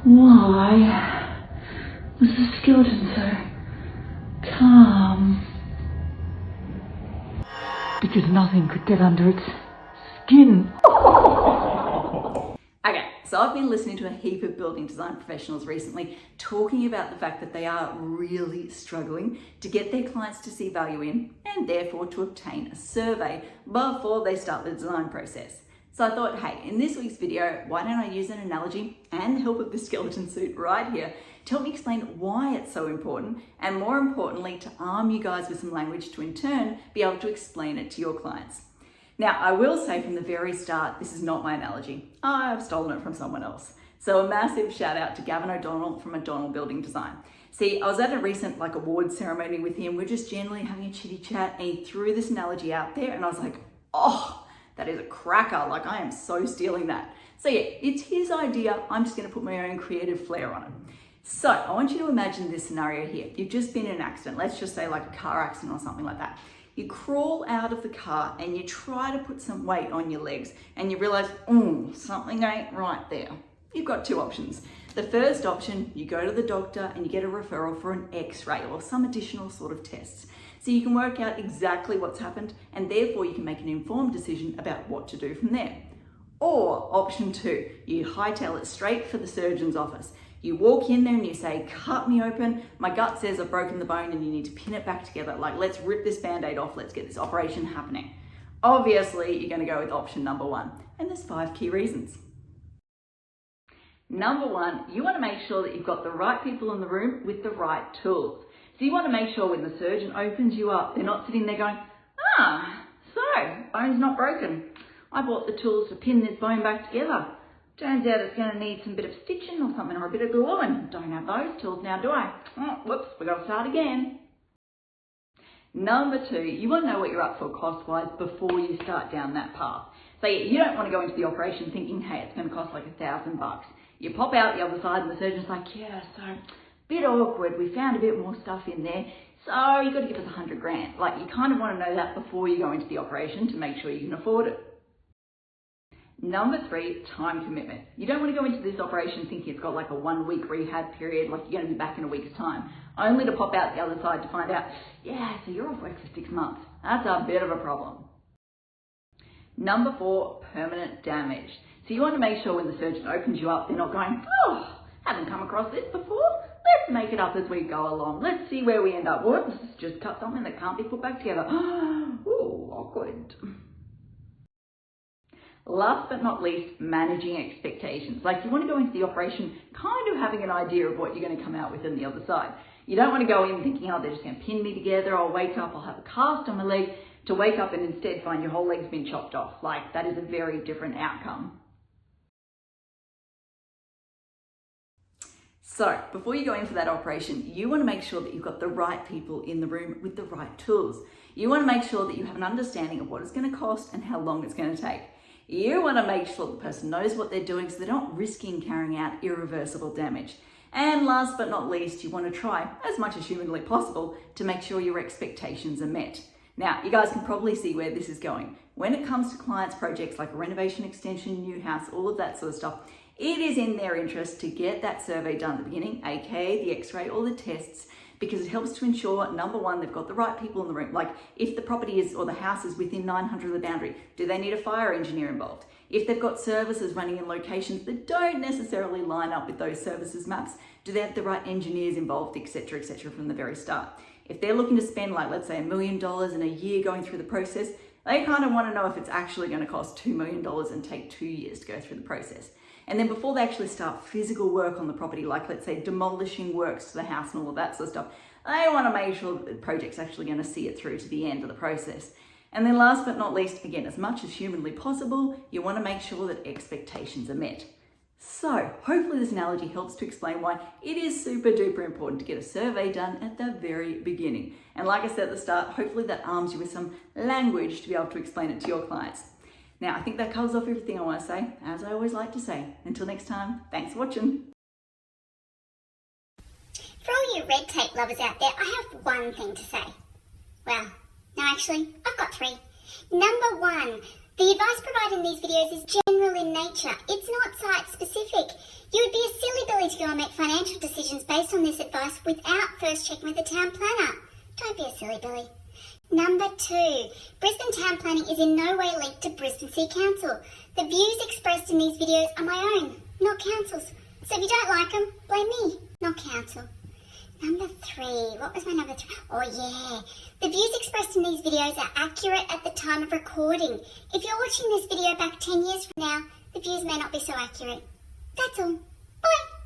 Why was the skeleton so calm? Because nothing could get under its skin. Okay, so I've been listening to a heap of building design professionals recently talking about the fact that they are really struggling to get their clients to see value in and therefore to obtain a survey before they start the design process. So I thought, hey, in this week's video, why don't I use an analogy and the help of the skeleton suit right here to help me explain why it's so important, and more importantly, to arm you guys with some language to in turn be able to explain it to your clients. Now, I will say from the very start, this is not my analogy. I've stolen it from someone else. So a massive shout out to Gavin O'Donnell from O'Donnell Building Design. See, I was at a recent awards ceremony with him. We're just generally having a chitty chat and he threw this analogy out there and I was like, oh, that is a cracker. I am so stealing that. So yeah, it's his idea. I'm just gonna put my own creative flair on it. So I want you to imagine this scenario here. You've just been in an accident. Let's just say like a car accident or something like that. You crawl out of the car and you try to put some weight on your legs and you realize, something ain't right there. You've got two options. The first option, you go to the doctor and you get a referral for an X-ray or some additional sort of tests. So you can work out exactly what's happened and therefore you can make an informed decision about what to do from there. Or option two, you hightail it straight for the surgeon's office. You walk in there and you say, cut me open. My gut says I've broken the bone and you need to pin it back together. Let's rip this Band-Aid off. Let's get this operation happening. Obviously, you're going to go with option number one. And there's 5 key reasons. Number one, you want to make sure that you've got the right people in the room with the right tools. So you want to make sure when the surgeon opens you up, they're not sitting there going, so bone's not broken. I bought the tools to pin this bone back together. Turns out it's going to need some bit of stitching or something, or a bit of gluing. Don't have those tools now, do I? Oh, whoops, we got to start again. Number two, you want to know what you're up for cost-wise before you start down that path. So you don't want to go into the operation thinking, hey, it's going to cost like $1,000. You pop out the other side and the surgeon's like, yeah, so bit awkward. We found a bit more stuff in there. So you got to give us $100 grand. You kind of want to know that before you go into the operation to make sure you can afford it. Number three, time commitment. You don't want to go into this operation thinking it's got a 1-week rehab period, you're going to be back in a week's time, only to pop out the other side to find out, yeah, so you're off work for 6 months. That's a bit of a problem. Number four, permanent damage. So you want to make sure when the surgeon opens you up, they're not going, haven't come across this before. Let's make it up as we go along. Let's see where we end up. Whoops, just cut something that can't be put back together. Ooh, awkward. Last but not least, managing expectations. You want to go into the operation kind of having an idea of what you're going to come out with on the other side. You don't want to go in thinking, they're just going to pin me together. I'll wake up, I'll have a cast on my leg, to wake up and instead find your whole leg's been chopped off. That is a very different outcome. So before you go in for that operation, you want to make sure that you've got the right people in the room with the right tools. You want to make sure that you have an understanding of what it's going to cost and how long it's going to take. You want to make sure the person knows what they're doing so they're not risking carrying out irreversible damage. And last but not least, you want to try, as much as humanly possible, to make sure your expectations are met. Now, you guys can probably see where this is going. When it comes to clients' projects like a renovation, extension, new house, all of that sort of stuff, it is in their interest to get that survey done at the beginning, aka the X-ray or the tests, because it helps to ensure, number one, they've got the right people in the room. If the property is or the house is within 900 of the boundary, do they need a fire engineer involved? If they've got services running in locations that don't necessarily line up with those services maps, do they have the right engineers involved, etc., from the very start? If they're looking to spend let's say $1 million in a year going through the process, they kind of want to know if it's actually going to cost $2 million and take 2 years to go through the process. And then before they actually start physical work on the property, let's say demolishing works to the house and all of that sort of stuff, they want to make sure that the project's actually going to see it through to the end of the process. And then last but not least, again, as much as humanly possible, you want to make sure that expectations are met. So hopefully this analogy helps to explain why it is super duper important to get a survey done at the very beginning. And like I said at the start, hopefully that arms you with some language to be able to explain it to your clients. Now, I think that covers off everything I want to say. As I always like to say, until next time, thanks for watching. For all you red tape lovers out there, I have one thing to say. Well, no, actually, I've got 3. Number 1, the advice provided in these videos is general in nature. It's not site specific. You would be a silly Billy to go and make financial decisions based on this advice without first checking with the town planner. Don't be a silly Billy. Number 2, Brisbane town planning is in no way linked to Brisbane City Council. The views expressed in these videos are my own, not council's. So if you don't like them, blame me, not council. Number 3, what was my number 3? Oh yeah, the views expressed in these videos are accurate at the time of recording. If you're watching this video back 10 years from now, the views may not be so accurate. That's all. Bye.